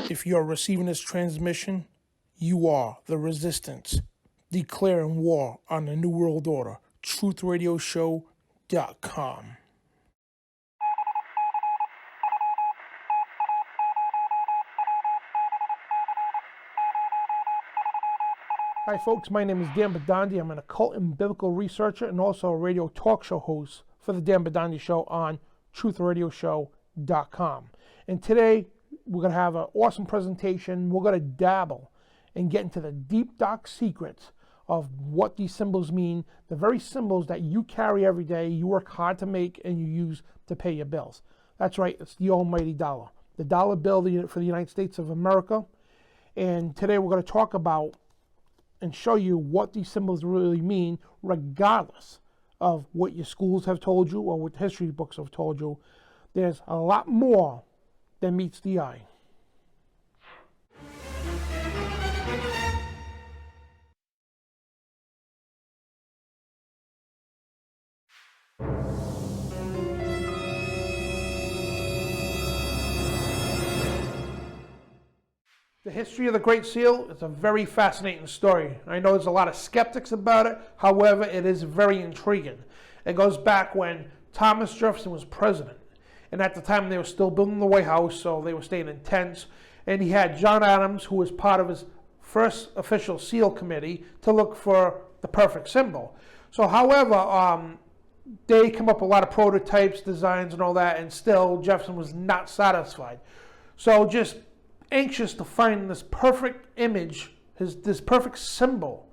If you're receiving this transmission, you are the resistance, declaring war on the New World Order. TruthRadioShow.com. Hi folks, my name is Dan Bidondi. I'm an occult and biblical researcher and also a radio talk show host for the Dan Bidondi Show on TruthRadioShow.com. And today we're going to have an awesome presentation. We're going to dabble and get into the deep, dark secrets of what these symbols mean, the very symbols that you carry every day, you work hard to make, and you use to pay your bills. That's right, it's the almighty dollar. The dollar bill for the United States of America. And today we're going to talk about and show you what these symbols really mean, regardless of what your schools have told you or what history books have told you. There's a lot more than meets the eye. The history of the Great Seal is a very fascinating story. I know there's a lot of skeptics about it. However, it is very intriguing. It goes back when Thomas Jefferson was president. And at the time, they were still building the White House, so they were staying in tents. And he had John Adams, who was part of his first official seal committee, to look for the perfect symbol. So, however, they come up with a lot of prototypes, designs, and all that, and still Jefferson was not satisfied. So just anxious to find this perfect image, this perfect symbol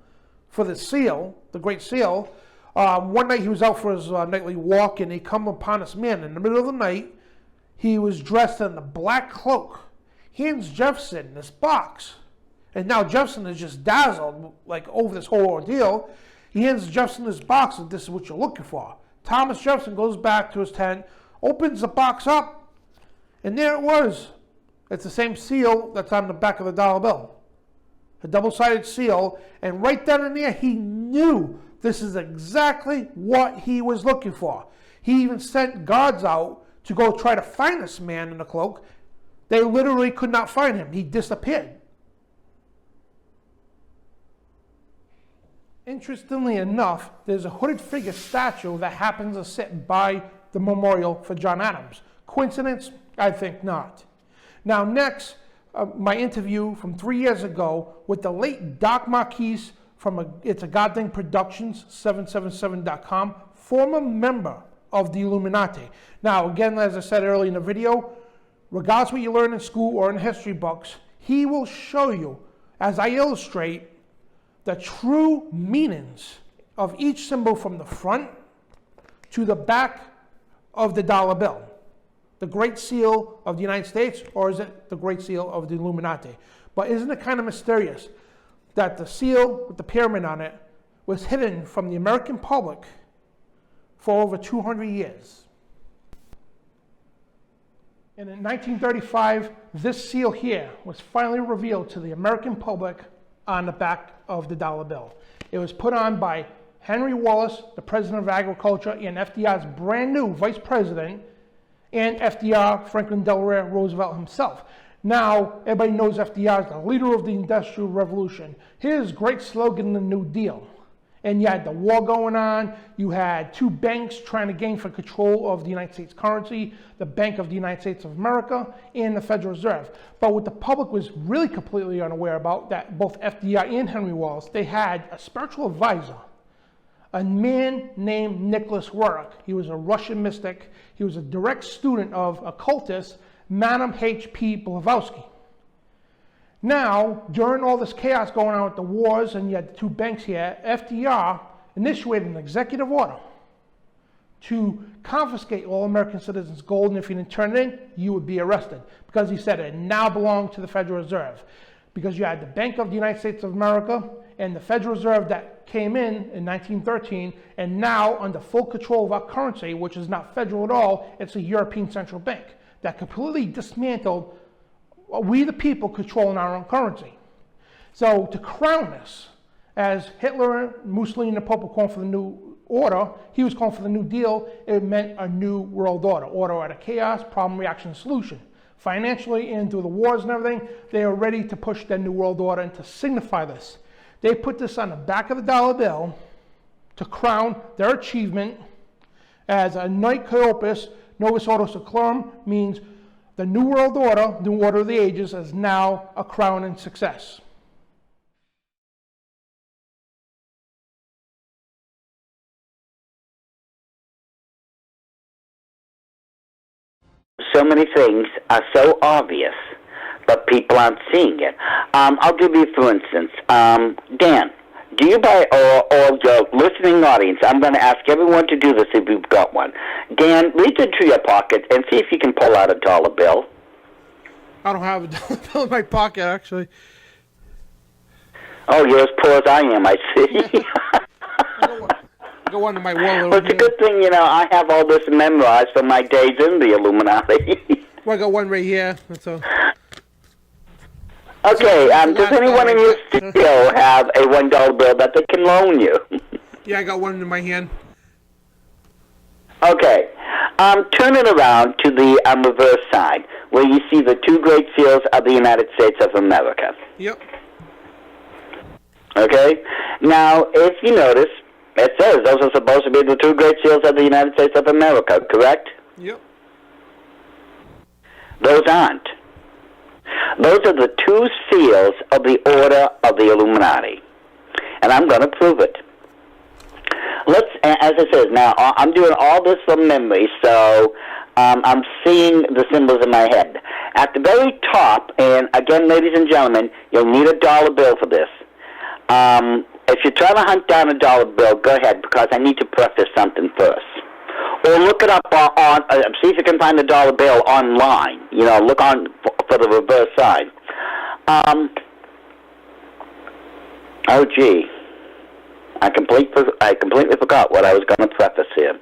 for the seal, the Great Seal. One night he was out for his nightly walk, and he come upon this man in the middle of the night. He was dressed in a black cloak. He hands Jefferson this box, and now Jefferson is just dazzled, like over this whole ordeal. He hands Jefferson this box, and this is what you're looking for. Thomas Jefferson goes back to his tent, opens the box up, and there it was. It's the same seal that's on the back of the dollar bill. A double-sided seal, and right then and there, he knew this is exactly what he was looking for. He even sent guards out to go try to find this man in the cloak. They literally could not find him. He disappeared. Interestingly enough, there's a hooded figure statue that happens to sit by the memorial for John Adams. Coincidence? I think not. Now next, my interview from 3 years ago with the late Doc Marquis from It's a God Thing Productions, 777.com, former member of the Illuminati. Now again, as I said earlier in the video, regardless of what you learn in school or in history books, he will show you, as I illustrate, the true meanings of each symbol from the front to the back of the dollar bill. The Great Seal of the United States, or is it the Great Seal of the Illuminati? But isn't it kind of mysterious that the seal with the pyramid on it was hidden from the American public for over 200 years? And in 1935, this seal here was finally revealed to the American public on the back of the dollar bill. It was put on by Henry Wallace, the President of Agriculture, and FDR's brand new Vice President, and FDR, Franklin Delaware Roosevelt himself. Now, everybody knows FDR is the leader of the Industrial Revolution. His great slogan, the New Deal. And you had the war going on. You had two banks trying to gain for control of the United States currency, the Bank of the United States of America and the Federal Reserve. But what the public was really completely unaware about, that both FDR and Henry Wallace, they had a spiritual advisor, a man named Nicholas Roerich. He was a Russian mystic. He was a direct student of occultist Madame H.P. Blavatsky. Now, during all this chaos going on with the wars, and you had the two banks here, FDR initiated an executive order to confiscate all American citizens' gold, and if you didn't turn it in, you would be arrested, because he said it now belonged to the Federal Reserve. Because you had the Bank of the United States of America and the Federal Reserve that came in 1913, and now under full control of our currency, which is not federal at all, it's a European Central Bank that completely dismantled we the people controlling our own currency. So to crown this, as Hitler, Mussolini, and the Pope were calling for the New order. He was calling for the New Deal. It meant a new world order. Order out of chaos, problem, reaction, solution. Financially and through the wars and everything, they are ready to push their new world order and to signify this. They put this on the back of the dollar bill to crown their achievement as a Nike Opus Novus Ordo Seclorum, means the new world order, new order of the ages, is now a crown and success. So many things are so obvious, but people aren't seeing it. I'll give you, for instance, Dan, do you buy, or your listening audience, I'm going to ask everyone to do this if you've got one. Dan, reach into your pocket and see if you can pull out a dollar bill. I don't have a dollar bill in my pocket, actually. Oh, you're as poor as I am, I see. I got one in my wallet. Well, it's a good thing, I have all this memorized from my days in the Illuminati. Well, I got one right here. That's all. Okay, does anyone in your studio have a $1 bill that they can loan you? Yeah, I got one in my hand. Okay, turn it around to the reverse side, where you see the two great seals of the United States of America. Yep. Okay, now, if you notice, it says those are supposed to be the two great seals of the United States of America, correct? Yep. Those aren't. Those are the two seals of the Order of the Illuminati. And I'm going to prove it. As I said, now, I'm doing all this from memory, so I'm seeing the symbols in my head. At the very top, and again, ladies and gentlemen, you'll need a dollar bill for this. If you're trying to hunt down a dollar bill, go ahead, because I need to preface something first. Or look it up see if you can find the dollar bill online. Look on for the reverse side. Oh, gee. I completely forgot what I was going to preface here.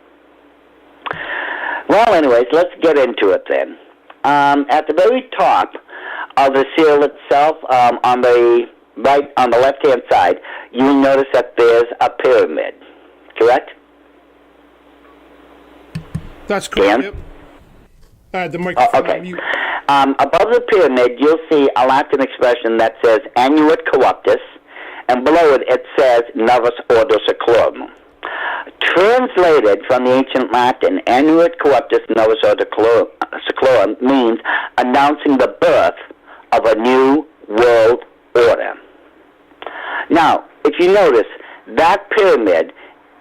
Well, anyways, let's get into it then. At the very top of the seal itself, on the left-hand side, you'll notice that there's a pyramid, correct? That's correct. Yep. The microphone. Okay. Above the pyramid, you'll see a Latin expression that says Annuit Corruptus, and below it says Novus Ordo Seclorum. Translated from the ancient Latin, Annuit Corruptus Novus Ordo Seclorum means announcing the birth of a new world order. Now, if you notice, that pyramid,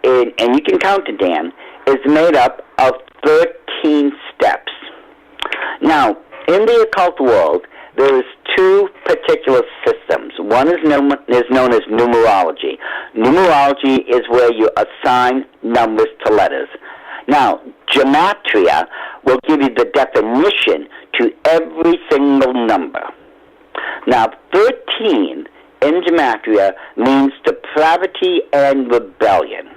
and you can count it, Dan, is made up of 13 steps. Now, in the occult world, there is two particular systems. One is known as numerology. Numerology is where you assign numbers to letters. Now, gematria will give you the definition to every single number. Now, 13 in gematria means depravity and rebellion.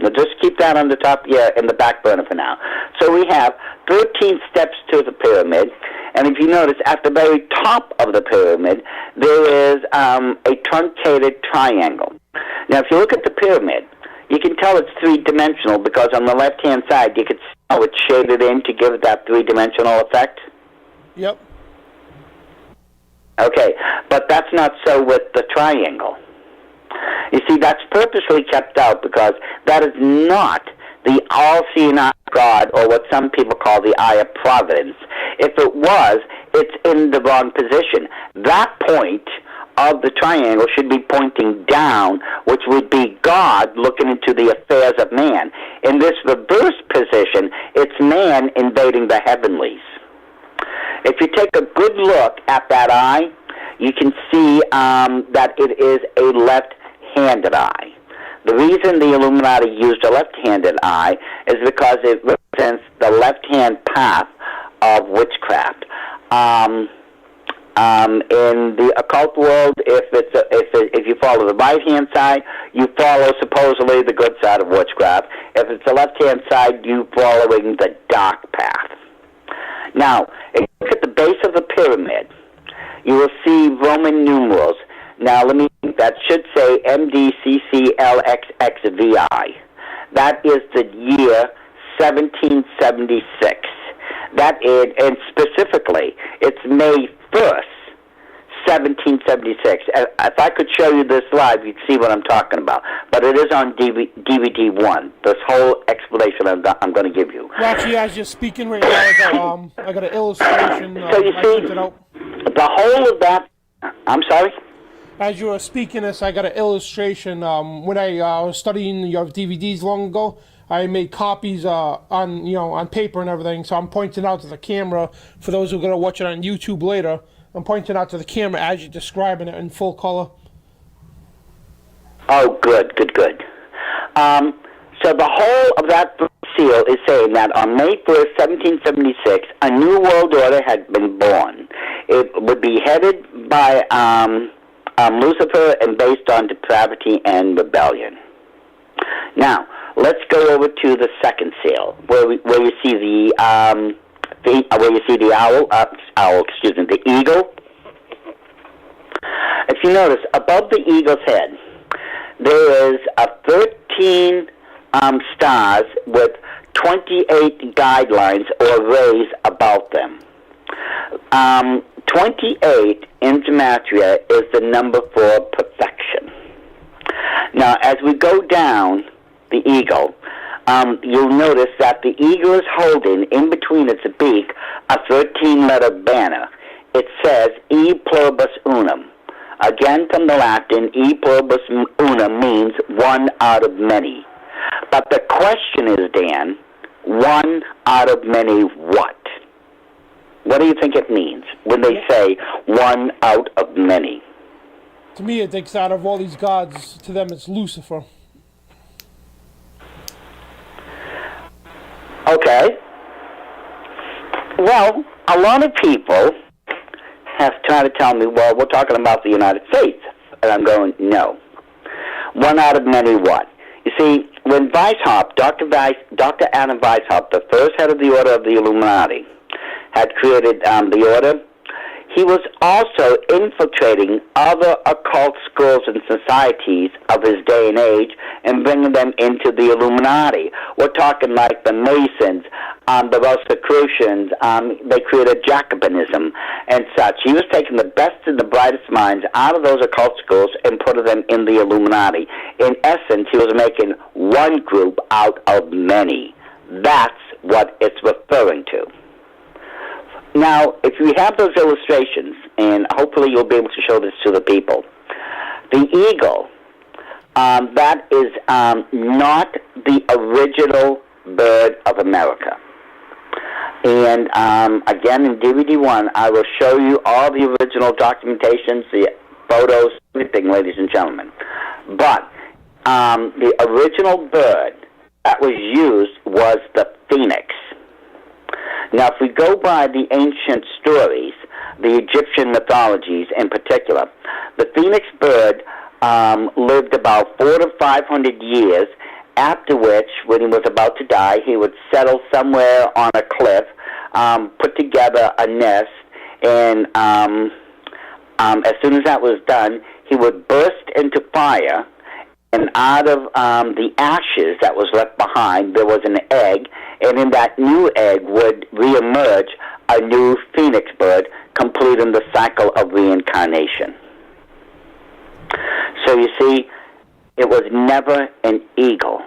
Now, just keep that on the top, in the back burner for now. So we have 13 steps to the pyramid, and if you notice, at the very top of the pyramid, there is a truncated triangle. Now, if you look at the pyramid, you can tell it's three-dimensional because on the left-hand side, you can see how it's shaded in to give it that three-dimensional effect. Yep. Okay, but that's not so with the triangle. You see, that's purposely kept out because that is not the all-seeing eye of God, or what some people call the eye of providence. If it was, it's in the wrong position. That point of the triangle should be pointing down, which would be God looking into the affairs of man. In this reverse position, it's man invading the heavenlies. If you take a good look at that eye, you can see that it is a left-handed eye. The reason the Illuminati used a left-handed eye is because it represents the left-hand path of witchcraft. In the occult world, if you follow the right-hand side, you follow supposedly the good side of witchcraft. If it's the left-hand side, you're following the dark path. Now, if you look at the base of the pyramid, you will see Roman numerals. Now, that should say MDCCLXXVI. That is the year 1776. That is, and specifically, it's May 1st, 1776. If I could show you this live, you'd see what I'm talking about. But it is on DVD 1, this whole explanation I'm going to give you. Well, actually, as you're speaking right now, I got an illustration. So you see, the whole of that, I'm sorry? As you were speaking this, I got an illustration. When I was studying your DVDs long ago, I made copies on paper and everything. So I'm pointing out to the camera for those who are going to watch it on YouTube later. I'm pointing out to the camera as you're describing it in full color. Oh, good. So the whole of that seal is saying that on May 1st, 1776, a new world order had been born. It would be headed by Lucifer and based on depravity and rebellion. Now, let's go over to the second seal, where you see the the eagle. If you notice, above the eagle's head, there is 13 stars with 28 guidelines or rays about them. 28 in Gematria is the number for perfection. Now, as we go down the eagle, you'll notice that the eagle is holding in between its beak a 13-letter banner. It says E pluribus unum. Again, from the Latin, E pluribus unum means one out of many. But the question is, Dan, one out of many what? What do you think it means when they say one out of many? To me, it thinks out of all these gods, to them it's Lucifer. Okay. Well, a lot of people have tried to tell me, well, we're talking about the United States. And I'm going, no. One out of many what? You see, when Weishaupt, Dr. Adam Weishaupt, the first head of the Order of the Illuminati, had created the Order, he was also infiltrating other occult schools and societies of his day and age and bringing them into the Illuminati. We're talking like the Masons, the Rosicrucians, they created Jacobinism and such. He was taking the best and the brightest minds out of those occult schools and putting them in the Illuminati. In essence, he was making one group out of many. That's what it's referring to. Now, if you have those illustrations, and hopefully you'll be able to show this to the people, the eagle, that is not the original bird of America. And again, in DVD 1, I will show you all the original documentations, the photos, everything, ladies and gentlemen. But the original bird that was used was the phoenix. Now, if we go by the ancient stories, the Egyptian mythologies in particular, the phoenix bird lived about 400 to 500 years, after which, when he was about to die, he would settle somewhere on a cliff, put together a nest, and as soon as that was done, he would burst into fire, and out of the ashes that was left behind, there was an egg, and in that new egg would reemerge a new phoenix bird, completing the cycle of reincarnation. So you see, it was never an eagle.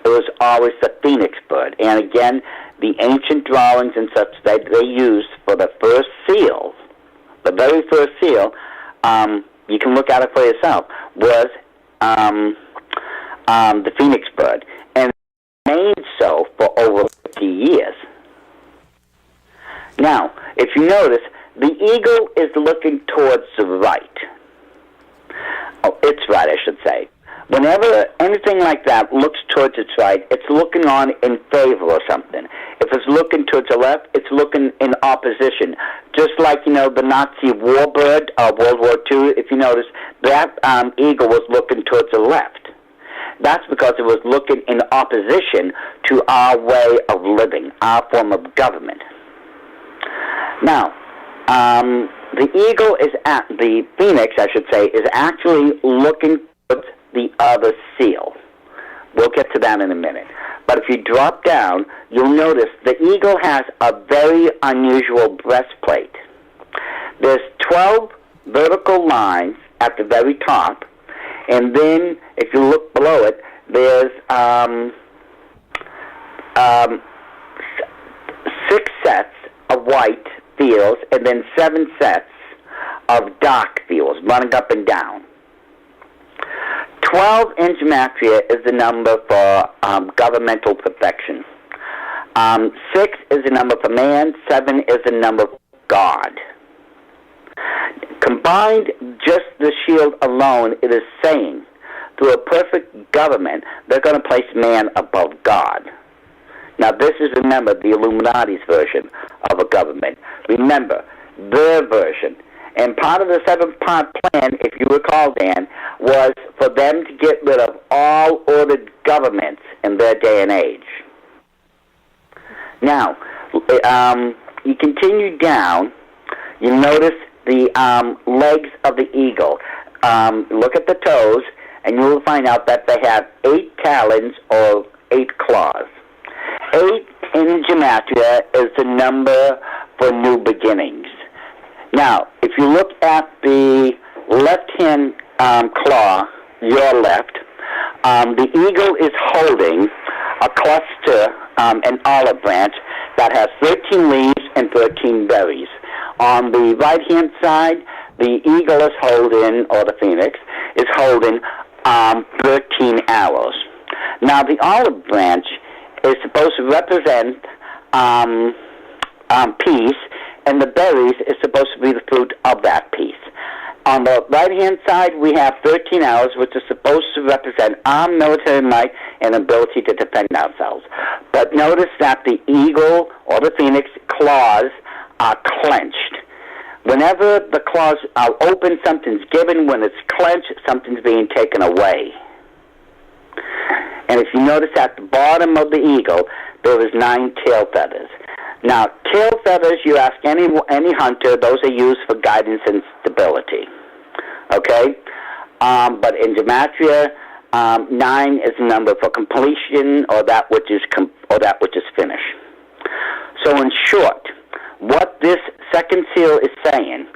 It was always the phoenix bird. And again, the ancient drawings and such that they used for the first seal, the very first seal, you can look at it for yourself, was the phoenix bird, and remained so for over 50 years. Now, if you notice, the eagle is looking towards the right. Oh, its right, I should say. Whenever anything like that looks towards its right, it's looking on in favor or something. If it's looking towards the left, it's looking in opposition. Just like, the Nazi warbird of World War II, if you notice, that eagle was looking towards the left. That's because it was looking in opposition to our way of living, our form of government. Now, the eagle the phoenix, I should say, is actually looking towards the other seal. We'll get to that in a minute. But if you drop down, you'll notice the eagle has a very unusual breastplate. There's 12 vertical lines at the very top, and then if you look below it, there's 6 sets of white fields, and then 7 sets of dark fields running up and down. 12 in gematria is the number for governmental perfection. 6 is the number for man. 7 is the number for God. Combined, just the shield alone, it is saying, through a perfect government, they're going to place man above God. Now, this is, remember, the Illuminati's version of a government. Remember, their version. And part of the 7-part plan, if you recall, Dan, was for them to get rid of all ordered governments in their day and age. Now, you continue down, you notice the legs of the eagle. Look at the toes, and you will find out that they have 8 talons or 8 claws. 8 in gematria is the number for new beginnings. Now, if you look at the left-hand claw, your left, the eagle is holding a cluster, an olive branch, that has 13 leaves and 13 berries. On the right-hand side, the eagle is holding, or the phoenix, is holding 13 arrows. Now, the olive branch is supposed to represent peace, and the berries is supposed to be the fruit of that peace. On the right-hand side, we have 13 arrows, which are supposed to represent our military might and ability to defend ourselves. But notice that the eagle or the phoenix claws are clenched. Whenever the claws are open, something's given. When it's clenched, something's being taken away. And if you notice at the bottom of the eagle, there is 9 tail feathers. Now, tail feathers, you ask any hunter, those are used for guidance and stability. Okay? But in gematria, 9 is the number for completion, or that which is finished. So in short, what this second seal is saying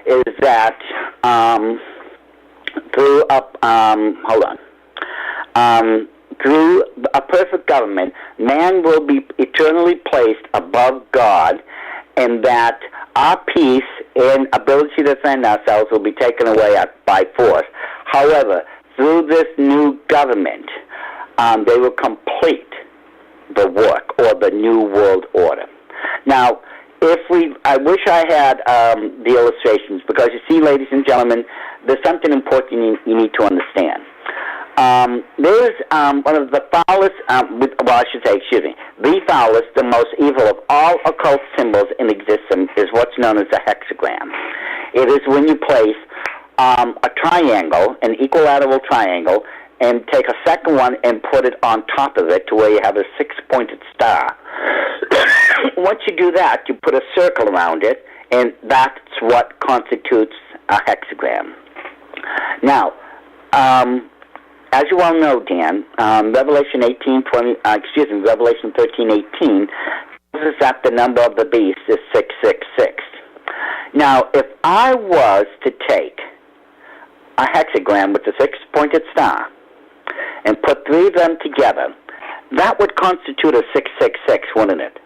is that through a perfect government, man will be eternally placed above God, and that our peace and ability to defend ourselves will be taken away by force. However, through this new government, they will complete the work, or the new world order. Now, I wish I had the illustrations, because you see, ladies and gentlemen, there's something important you need to understand. There's one of the foulest, the foulest, the most evil of all occult symbols in existence is what's known as a hexagram. It is when you place a triangle, an equilateral triangle, and take a second one and put it on top of it to where you have a 6-pointed star. Once you do that, you put a circle around it, and that's what constitutes a hexagram. Now, as you all know, Dan, Revelation 13:18 tells us that the number of the beast is 666. Now, if I was to take a hexagram with a 6-pointed star and put 3 of them together, that would constitute a 666, wouldn't it?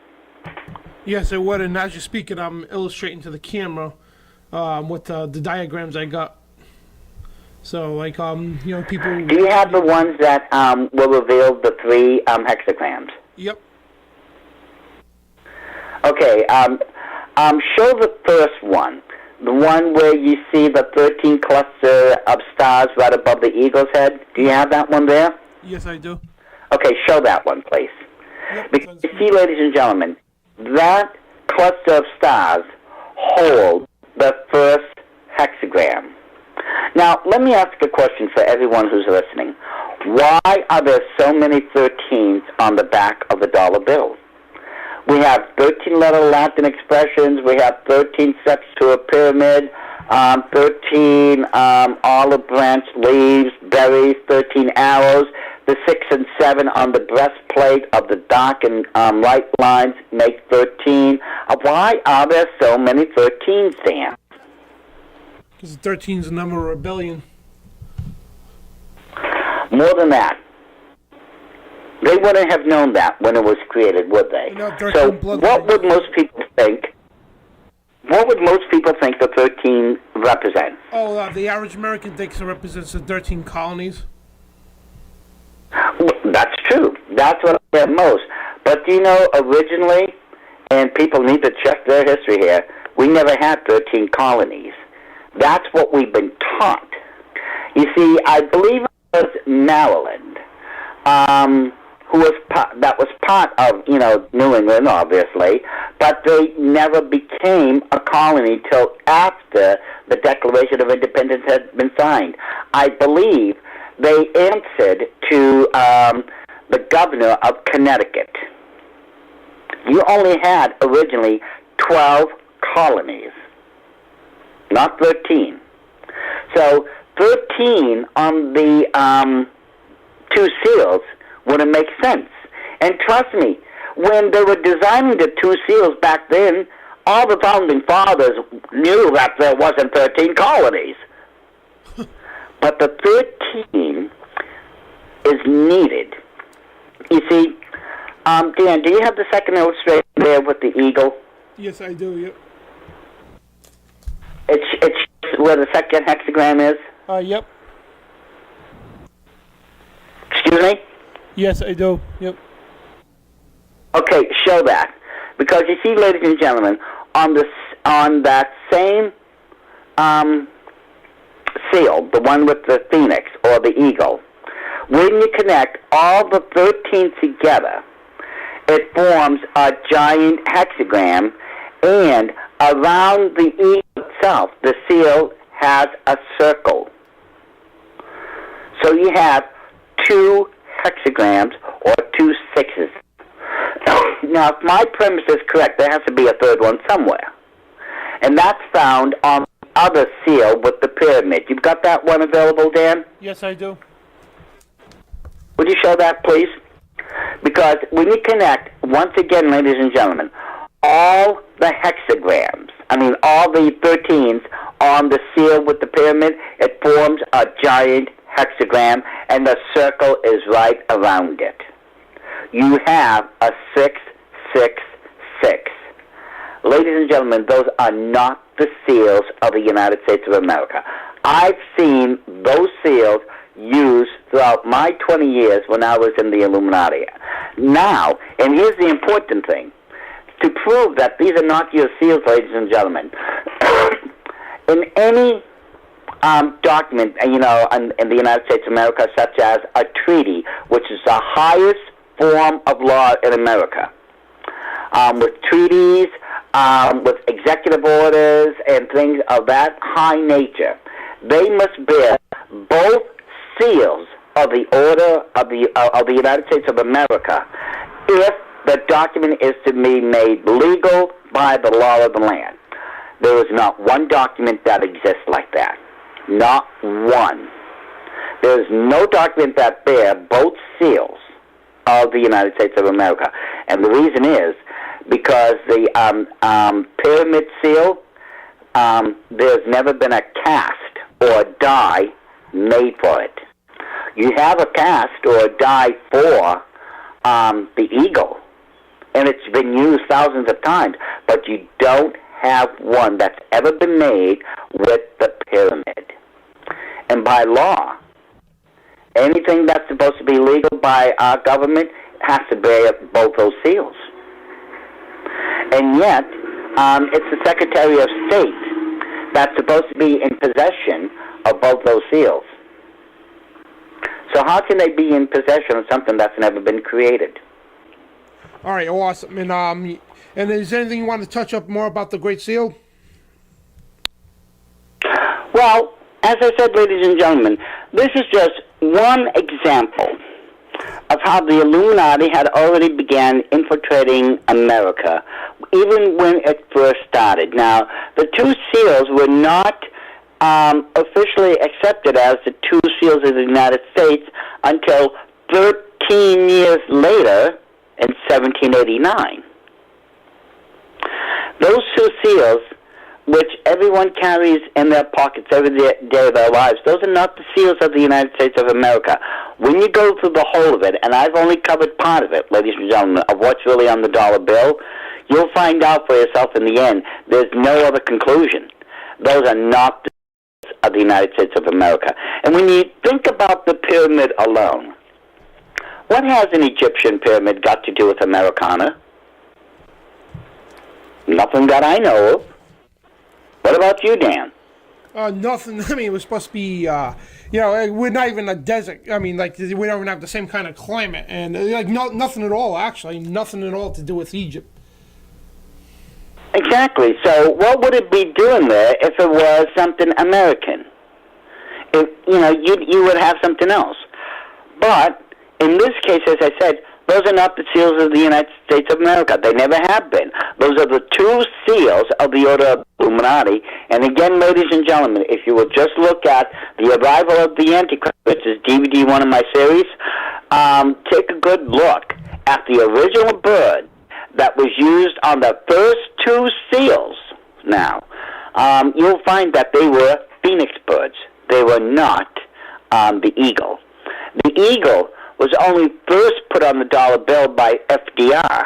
Yes, it would. And as you're speaking, I'm illustrating to the camera with the diagrams I got. So, like, people... Do you have the ones that will reveal the 3 hexagrams? Yep. Okay, show the first one. The one where you see the 13 cluster of stars right above the eagle's head. Do you have that one there? Yes, I do. Okay, show that one, please. Yep, because you see, ladies and gentlemen, that cluster of stars hold the first hexagram. Now, let me ask a question for everyone who's listening. Why are there so many 13s on the back of the dollar bill? We have 13-letter Latin expressions. We have 13 steps to a pyramid, 13 olive branch leaves, berries, 13 arrows, the 6 and 7 on the breastplate of the dark and light lines make 13. Why are there so many 13s, Dan? Because 13 is the number of rebellion. More than that. They wouldn't have known that when it was created, would they? So what would most people think? What would most people think the 13 represents? Oh, the average American thinks it represents the 13 colonies. Well, that's true. That's what I hear most. But you know, originally, and people need to check their history here, we never had 13 colonies. That's what we've been taught. You see, I believe it was Maryland, that was part of, you know, New England, obviously, but they never became a colony till after the Declaration of Independence had been signed. I believe they answered to the governor of Connecticut. You only had originally 12 colonies, not 13. So 13 on the 2 seals wouldn't make sense. And trust me, when they were designing the 2 seals back then, all the founding fathers knew that there wasn't 13 colonies. But the 13 is needed. You see, Dan, do you have the second illustration there with the eagle? Yes, I do, yep. It's where the second hexagram is? Yep. Excuse me? Yes, I do, yep. Okay, show that. Because you see, ladies and gentlemen, on that same seal, the one with the phoenix or the eagle, when you connect all the 13 together, it forms a giant hexagram, and around the eagle itself, the seal has a circle. So you have 2 hexagrams or 2 sixes. Now, if my premise is correct, there has to be a third one somewhere. And that's found on the other seal with the pyramid. You've got that one available, Dan? Yes, I do. Would you show that, please? Because when you connect, once again, ladies and gentlemen, all the hexagrams, all the 13s on the seal with the pyramid, it forms a giant hexagram, and the circle is right around it. You have a 666. Ladies and gentlemen, those are not the seals of the United States of America. I've seen those seals used throughout my 20 years when I was in the Illuminati. Now, and here's the important thing, to prove that these are not your seals, ladies and gentlemen, in any document, in the United States of America, such as a treaty, which is the highest form of law in America, with treaties, with executive orders, and things of that high nature, they must bear both seals of the order of the United States of America if the document is to be made legal by the law of the land. There is not one document that exists like that. Not one. There is no document that bear both seals of the United States of America. And the reason is because the pyramid seal, there's never been a cast or a die made for it. You have a cast or a die for the eagle, and it's been used thousands of times, but you don't have one that's ever been made with the pyramid. And by law, anything that's supposed to be legal by our government has to bear both those seals. And yet, it's the Secretary of State that's supposed to be in possession of both those seals. So how can they be in possession of something that's never been created? All right, awesome. And is there anything you want to touch up more about the Great Seal? Well, as I said, ladies and gentlemen, this is just one example of how the Illuminati had already began infiltrating America, even when it first started. Now, the 2 seals were not officially accepted as the 2 seals of the United States until 13 years later in 1789. Those two seals, which everyone carries in their pockets every day of their lives, those are not the seals of the United States of America. When you go through the whole of it, and I've only covered part of it, ladies and gentlemen, of what's really on the dollar bill, you'll find out for yourself in the end. There's no other conclusion. Those are not the seals of the United States of America. And when you think about the pyramid alone, what has an Egyptian pyramid got to do with Americana? Nothing that I know of. What about you, Dan? Nothing. I mean, it was supposed to be, we're not even a desert. I mean, like, we don't even have the same kind of climate. And, nothing at all, actually. Nothing at all to do with Egypt. Exactly. So what would it be doing there if it was something American? If, you would have something else. But in this case, as I said, those are not the seals of the United States of America. They never have been. Those are the two seals of the Order of Illuminati. And again, ladies and gentlemen, if you will just look at The Arrival of the Antichrist, which is DVD 1 of my series, take a good look at the original bird that was used on the first two seals. Now, you'll find that they were phoenix birds. They were not the eagle. The eagle was only first put on the dollar bill by FDR.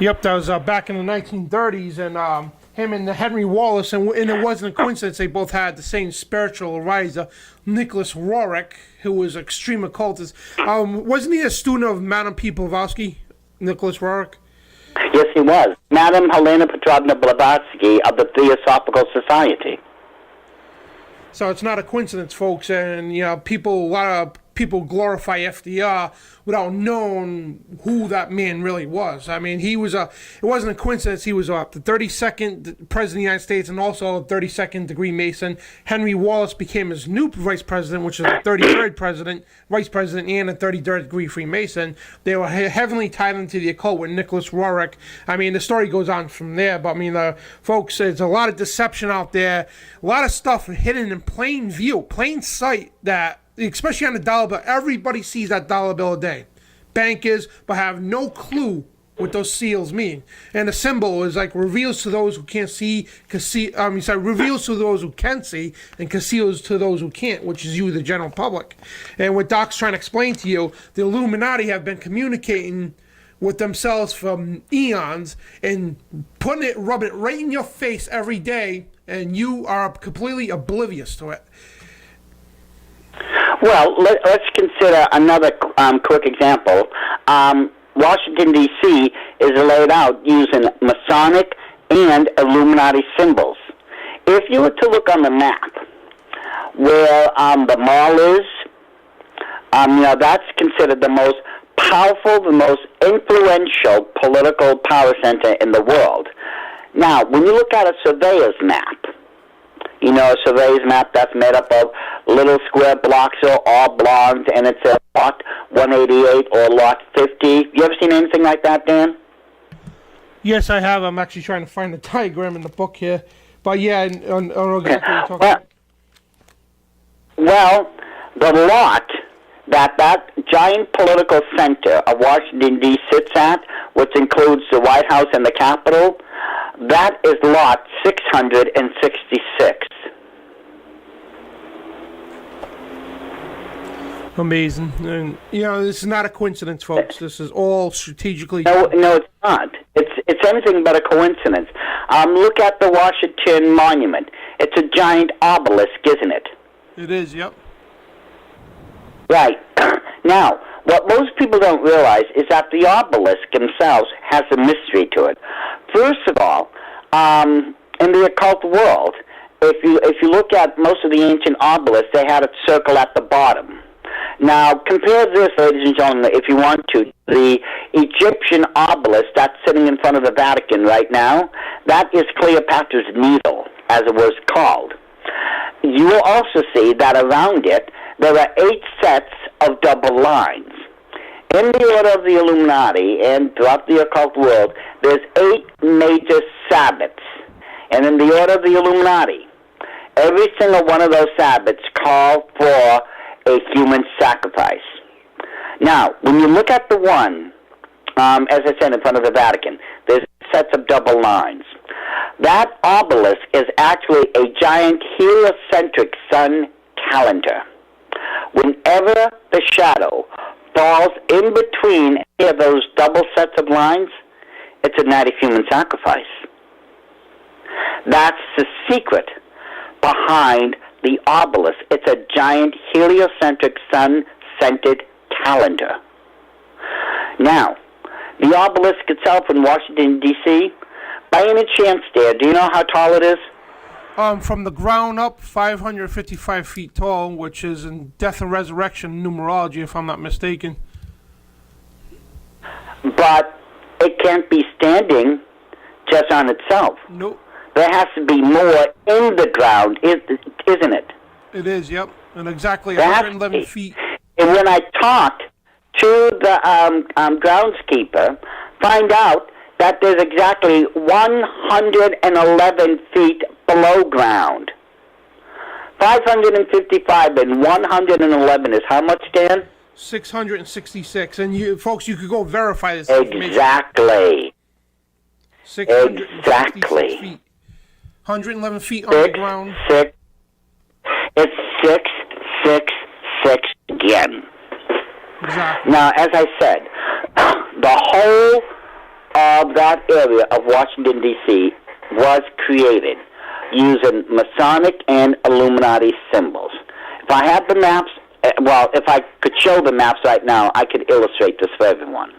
Yep, that was back in the 1930s, and him and Henry Wallace, and it wasn't a coincidence, they both had the same spiritual advisor, Nicholas Roerich, who was extreme occultist. Wasn't he a student of Madame P. Blavatsky, Nicholas Roerich? Yes, he was. Madame Helena Petrovna Blavatsky of the Theosophical Society. So it's not a coincidence, folks, and a lot of people glorify FDR without knowing who that man really was. I mean, it wasn't a coincidence. He was the 32nd president of the United States and also a 32nd degree Mason. Henry Wallace became his new vice president, which is the 33rd vice president and a 33rd degree Freemason. They were heavily tied into the occult with Nicholas Roerich. I mean, the story goes on from there, but I mean, folks, there's a lot of deception out there, a lot of stuff hidden in plain view, plain sight, that especially on the dollar bill, everybody sees that dollar bill a day. Bankers, but have no clue what those seals mean. And the symbol is like reveals to those who can't see, reveals to those who can see, and conceals to those who can't, which is you, the general public. And what Doc's trying to explain to you, the Illuminati have been communicating with themselves for eons and rubbing it right in your face every day, and you are completely oblivious to it. Well, let's consider another quick example. Washington, D.C. is laid out using Masonic and Illuminati symbols. If you were to look on the map where the mall is, that's considered the most powerful, the most influential political power center in the world. Now, when you look at a surveyor's map, a surveyor's map that's made up of little square blocks or oblongs, and it's a lot 188 or lot 50. You ever seen anything like that, Dan? Yes, I have. I'm actually trying to find the diagram in the book here. But yeah, I don't know exactly what you're talking about. Well, the lot that giant political center of Washington, D.C. sits at, which includes the White House and the Capitol, that is lot 666. Amazing. And, this is not a coincidence, folks. This is all strategically... No, it's not. It's anything but a coincidence. Look at the Washington Monument. It's a giant obelisk, isn't it? It is, yep. Right. Now, what most people don't realize is that the obelisk themselves has a mystery to it. First of all, in the occult world, if you look at most of the ancient obelisks, they had a circle at the bottom. Now, compare this, ladies and gentlemen, if you want to, the Egyptian obelisk that's sitting in front of the Vatican right now. That is Cleopatra's Needle, as it was called. You will also see that around it, there are 8 sets of double lines. In the Order of the Illuminati and throughout the occult world, there's 8 major Sabbaths. And in the Order of the Illuminati, every single one of those Sabbaths call for a human sacrifice. Now, when you look at the one, as I said, in front of the Vatican, there's sets of double lines. That obelisk is actually a giant heliocentric sun calendar. Whenever the shadow falls in between any of those double sets of lines, it's a night of human sacrifice. That's the secret behind the obelisk. It's a giant heliocentric sun-scented calendar. Now, the obelisk itself in Washington, D.C., by any chance there, do you know how tall it is? From the ground up, 555 feet tall, which is in Death and Resurrection numerology, if I'm not mistaken. But it can't be standing just on itself. Nope. There has to be more in the ground, isn't it? It is, yep. And exactly There has 111 to be. feet. And when I talked to the groundskeeper, find out that there's exactly 111 feet below ground. 555 and 111 is how much, Dan? 666. And you folks, you could go verify this information. Exactly. 666 feet. 111 feet on the ground. It's 666 again. Exactly. Now, as I said, the whole of that area of Washington, D.C. was created using Masonic and Illuminati symbols. If I had the maps, well, if I could show the maps right now, I could illustrate this for everyone.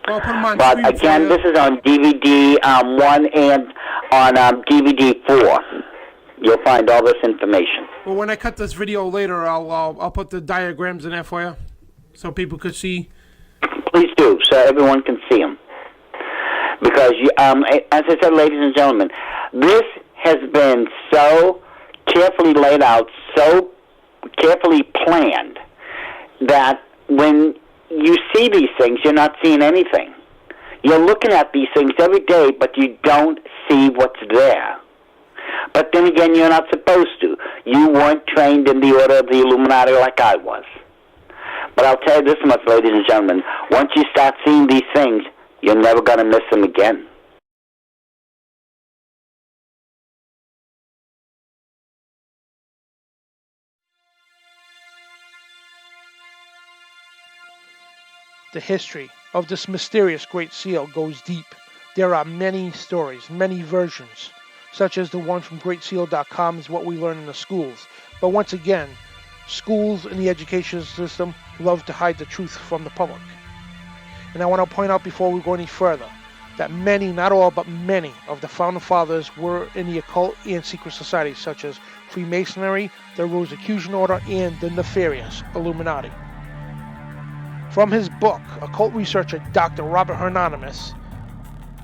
I'll put them on But screen again, for you. this is on DVD 1 and on DVD 4. You'll find all this information. Well, when I cut this video later, I'll put the diagrams in there for you, so people could see. Please do, so everyone can see them. Because, as I said, ladies and gentlemen, this has been so carefully laid out, so carefully planned, that when you see these things, you're not seeing anything. You're looking at these things every day, but you don't see what's there. But then again, you're not supposed to. You weren't trained in the order of the Illuminati like I was. But I'll tell you this much, ladies and gentlemen, once you start seeing these things, you're never going to miss them again. The history of this mysterious Great Seal goes deep. There are many stories, many versions, such as the one from GreatSeal.com is what we learn in the schools. But once again, schools and the education system love to hide the truth from the public. And I want to point out before we go any further that many, not all, but many of the founding fathers were in the occult and secret societies such as Freemasonry, the Rosicrucian Order, and the nefarious Illuminati. From his book, occult researcher Dr. Robert Hieronimus,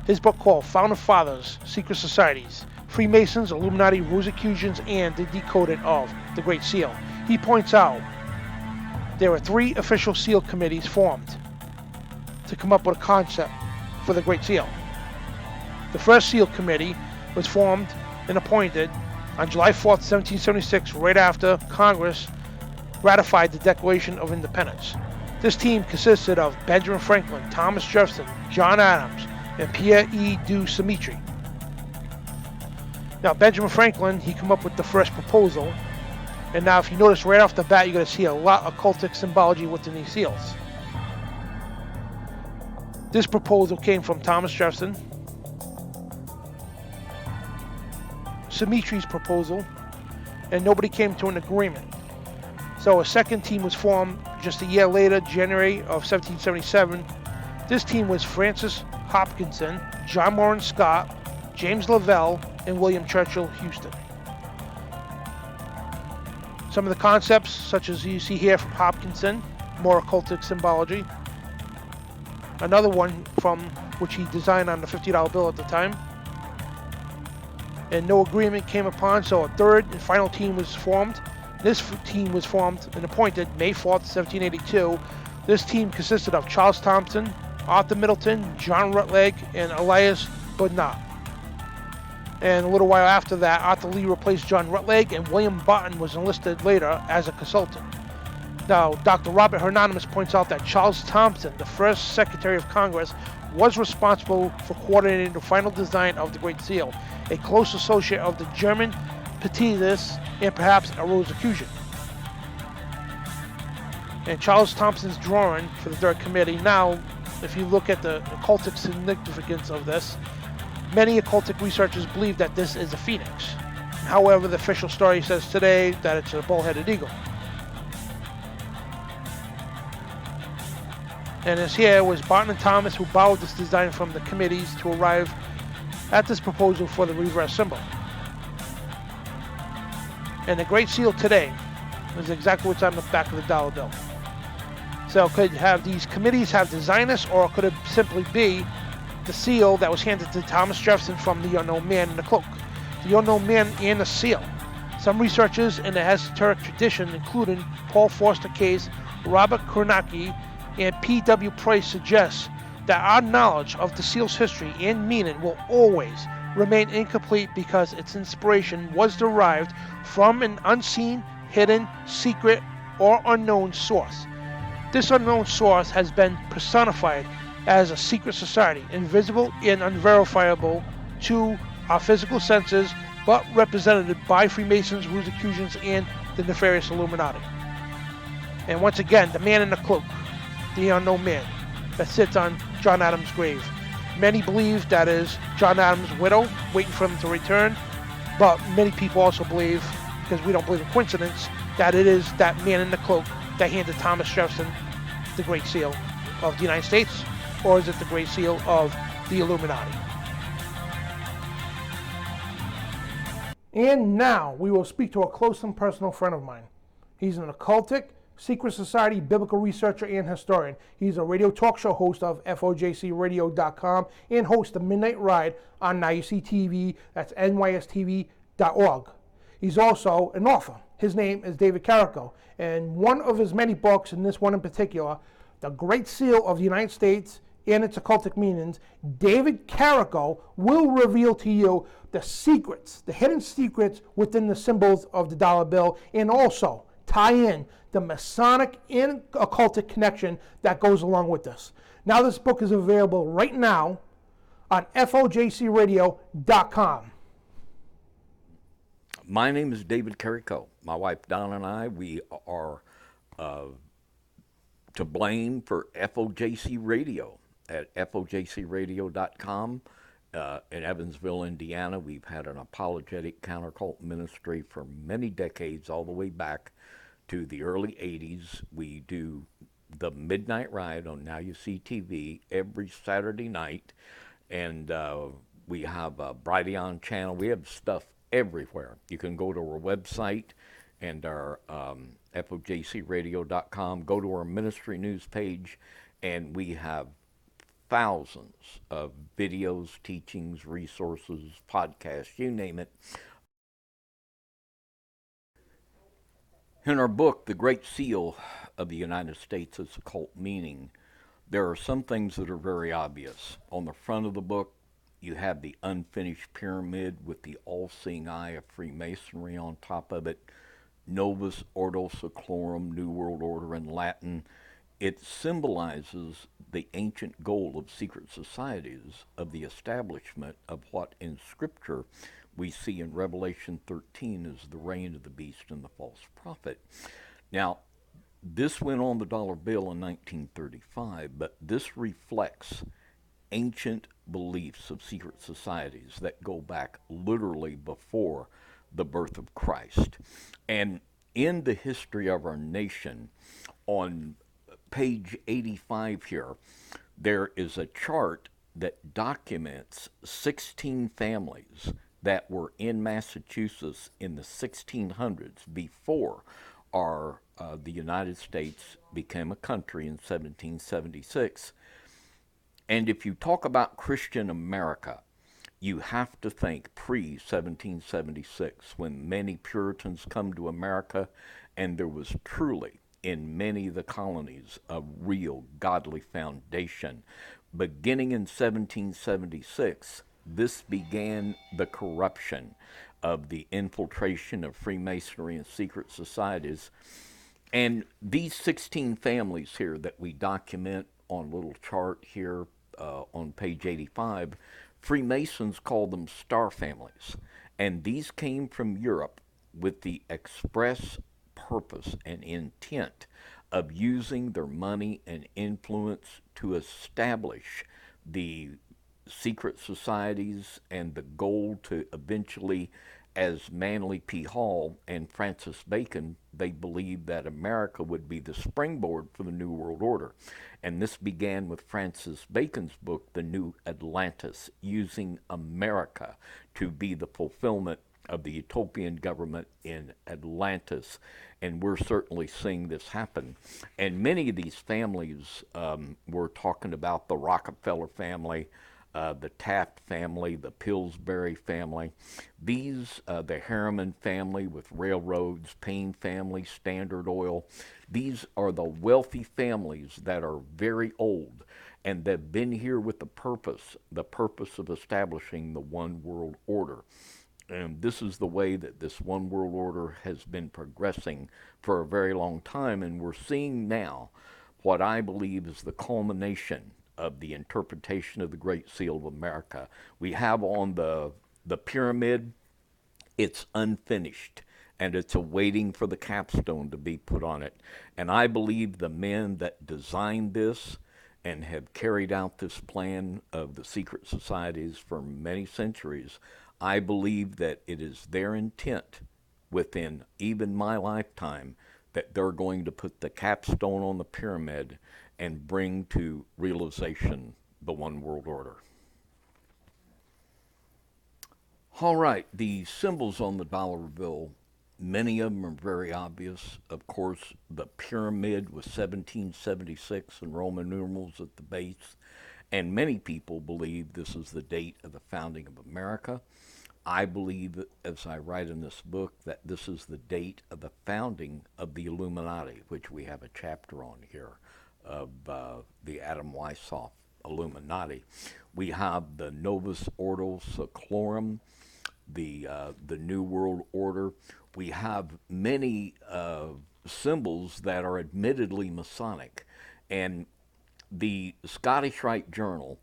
his book called Founding Fathers, Secret Societies, Freemasons, Illuminati, Rosicrucians, and the Decoding of the Great Seal, he points out there were 3 official seal committees formed to come up with a concept for the Great Seal. The first seal committee was formed and appointed on July 4th, 1776, right after Congress ratified the Declaration of Independence. This team consisted of Benjamin Franklin, Thomas Jefferson, John Adams, and Ph.D. Symmetry. Now, Benjamin Franklin, he came up with the first proposal, and now if you notice right off the bat, you're going to see a lot of occultic symbology within these seals. This proposal came from Thomas Jefferson, Symmetry's proposal, and nobody came to an agreement. So a second team was formed just a year later, January of 1777. This team was Francis Hopkinson, John Moran Scott, James Lavelle, and William Churchill Houston. Some of the concepts, such as you see here from Hopkinson, more occultic symbology. Another one from which he designed on the $50 bill at the time. And no agreement came upon, so a third and final team was formed. This team was formed and appointed May 4th, 1782. This team consisted of Charles Thompson, Arthur Middleton, John Rutledge, and Elias Budnott. And a little while after that, Arthur Lee replaced John Rutledge, and William Barton was enlisted later as a consultant. Now, Dr. Robert Hieronimus points out that Charles Thompson, the first Secretary of Congress, was responsible for coordinating the final design of the Great Seal, a close associate of the German Petitius and perhaps a Rosicrucian. And Charles Thompson's drawing for the Third Committee. Now, if you look at the occultic significance of this, many occultic researchers believe that this is a phoenix. However, the official story says today that it's a bull-headed eagle. And as here was Barton and Thomas who borrowed this design from the committees to arrive at this proposal for the reverse symbol. And the Great Seal today is exactly what's on the back of the dollar bill. So could have these committees have designed this, or could it simply be the seal that was handed to Thomas Jefferson from the unknown man in the cloak? The unknown man and the seal. Some researchers in the esoteric tradition, including Paul Foster Case, Robert Kornacki, and P.W. Price, suggest that our knowledge of the seal's history and meaning will always remain incomplete because its inspiration was derived from an unseen, hidden, secret, or unknown source. This unknown source has been personified as a secret society, invisible and unverifiable to our physical senses, but represented by Freemasons, Rosicrucians, and the nefarious Illuminati. And once again, the man in the cloak, the unknown man that sits on John Adams' grave. Many believe that is John Adams' widow, waiting for him to return, but many people also believe, because we don't believe in coincidence, that it is that man in the cloak that handed Thomas Jefferson the Great Seal of the United States, or is it the Great Seal of the Illuminati? And now we will speak to a close and personal friend of mine. He's an occultic, secret society, biblical researcher, and historian. He's a radio talk show host of FOJCradio.com and hosts the Midnight Ride on Now You See TV. That's nystv.org. He's also an author. His name is David Carrico, and one of his many books, and this one in particular, The Great Seal of the United States and its Occultic Meanings, David Carrico will reveal to you the secrets, the hidden secrets within the symbols of the dollar bill, and also tie in the Masonic and occultic connection that goes along with this. Now this book is available right now on FOJCradio.com. My name is David Carrico. My wife Donna and I, we are to blame for FOJC Radio at FOJCradio.com. In Evansville, Indiana, we've had an apologetic counter-cult ministry for many decades, all the way back to the early 80s. We do the Midnight Ride on Now You See TV every Saturday night, and we have a Brighteon channel. We have stuff everywhere. You can go to our website and our FOJCradio.com, go to our ministry news page, and we have thousands of videos, teachings, resources, podcasts, you name it. In our book, The Great Seal of the United States, Its Occult Meaning, there are some things that are very obvious. On the front of the book, you have the unfinished pyramid with the all-seeing eye of Freemasonry on top of it. Novus Ordo Seclorum, New World Order in Latin. It symbolizes the ancient goal of secret societies, of the establishment of what in Scripture we see in Revelation 13 as the reign of the beast and the false prophet. Now, this went on the dollar bill in 1935, but this reflects ancient beliefs of secret societies that go back literally before the birth of Christ. And in the history of our nation, on page 85 here, there is a chart that documents 16 families that were in Massachusetts in the 1600s before the United States became a country in 1776. And if you talk about Christian America, you have to think pre-1776, when many Puritans come to America, and there was truly, in many of the colonies, a real godly foundation. Beginning in 1776, this began the corruption of the infiltration of Freemasonry and secret societies. And these 16 families here that we document on a little chart here on page 85, Freemasons call them star families. And these came from Europe with the express purpose and intent of using their money and influence to establish the secret societies, and the goal to eventually, as Manly P. Hall and Francis Bacon, they believed that America would be the springboard for the New World Order. And this began with Francis Bacon's book, The New Atlantis, using America to be the fulfillment of the utopian government in Atlantis. And we're certainly seeing this happen. And many of these families, we're talking about the Rockefeller family, the Taft family, the Pillsbury family, these, the Harriman family with railroads, Payne family, Standard Oil, these are the wealthy families that are very old, and they've been here with the purpose of establishing the one world order. And this is the way that this one world order has been progressing for a very long time, and we're seeing now what I believe is the culmination of the interpretation of the Great Seal of America. We have on the pyramid, it's unfinished, and it's awaiting for the capstone to be put on it. And I believe the men that designed this and have carried out this plan of the secret societies for many centuries, I believe that it is their intent within even my lifetime that they're going to put the capstone on the pyramid and bring to realization the one world order. All right, the symbols on the dollar bill, many of them are very obvious. Of course, the pyramid with 1776 and Roman numerals at the base, and many people believe this is the date of the founding of America. I believe, as I write in this book, that this is the date of the founding of the Illuminati, which we have a chapter on here, of the Adam Weishaupt Illuminati. We have the Novus Ordo Seclorum, the New World Order. We have many symbols that are admittedly Masonic. And the Scottish Rite Journal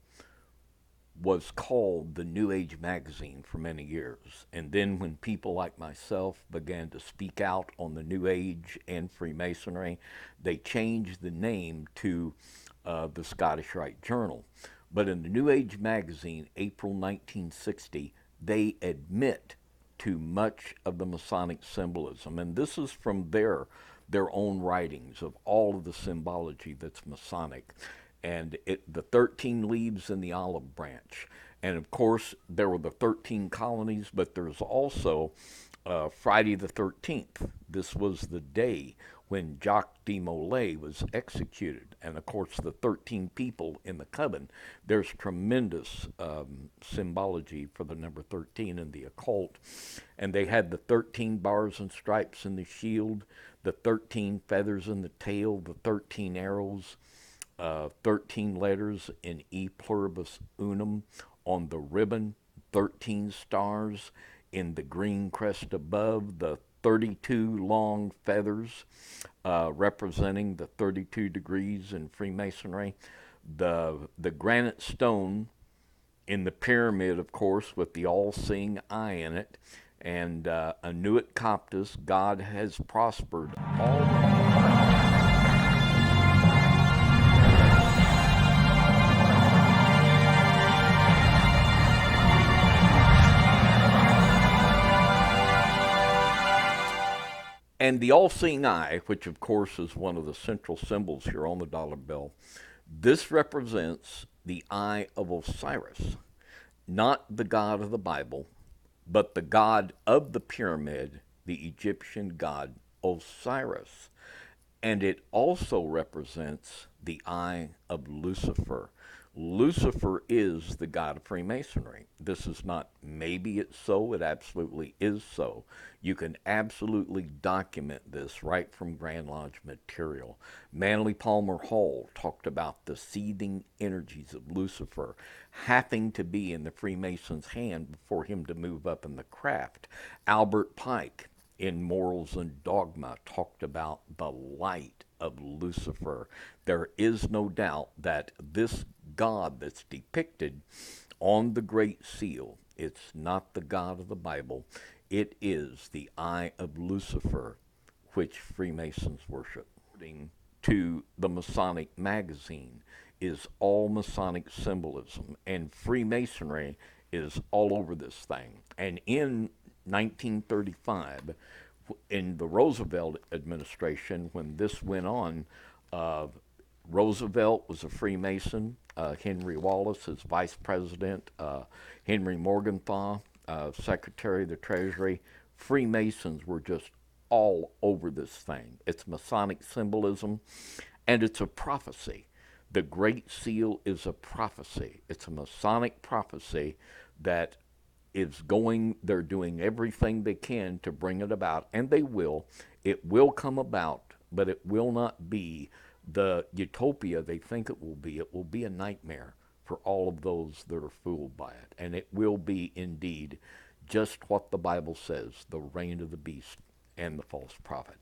was called the New Age magazine for many years. And then when people like myself began to speak out on the New Age and Freemasonry, they changed the name to the Scottish Rite Journal. But in the New Age magazine, April 1960, they admit to much of the Masonic symbolism. And this is from their own writings of all of the symbology that's Masonic. And the 13 leaves in the olive branch. And of course, there were the 13 colonies, but there's also Friday the 13th. This was the day when Jacques de Molay was executed. And of course, the 13 people in the coven, there's tremendous symbology for the number 13 in the occult. And they had the 13 bars and stripes in the shield, the 13 feathers in the tail, the 13 arrows, 13 letters in E pluribus unum on the ribbon, 13 stars in the green crest above, the 32 long feathers representing the 32 degrees in Freemasonry, the granite stone in the pyramid, of course, with the all-seeing eye in it, and Annuit Coptus, God has prospered all. And the all-seeing eye, which of course is one of the central symbols here on the dollar bill, this represents the eye of Osiris, not the god of the Bible, but the god of the pyramid, the Egyptian god Osiris. And it also represents the eye of Lucifer, Lucifer is the god of Freemasonry. This is not maybe it's so, it absolutely is so. You can absolutely document this right from Grand Lodge material. Manly Palmer Hall talked about the seething energies of Lucifer having to be in the Freemason's hand before him to move up in the craft. Albert Pike in Morals and Dogma talked about the light of Lucifer. There is no doubt that this God that's depicted on the Great Seal, it's not the God of the Bible. It is the eye of Lucifer, which Freemasons worship. According to the Masonic magazine, is all Masonic symbolism, and Freemasonry is all over this thing. And in 1935, in the Roosevelt administration, when this went on, Roosevelt was a Freemason. Henry Wallace, his vice president, Henry Morgenthau, Secretary of the Treasury. Freemasons were just all over this thing. It's Masonic symbolism, and it's a prophecy. The Great Seal is a prophecy. It's a Masonic prophecy that is going, they're doing everything they can to bring it about, and they will. It will come about, but it will not be the utopia they think it will be. It will be a nightmare for all of those that are fooled by it. And it will be indeed just what the Bible says, the reign of the beast and the false prophet.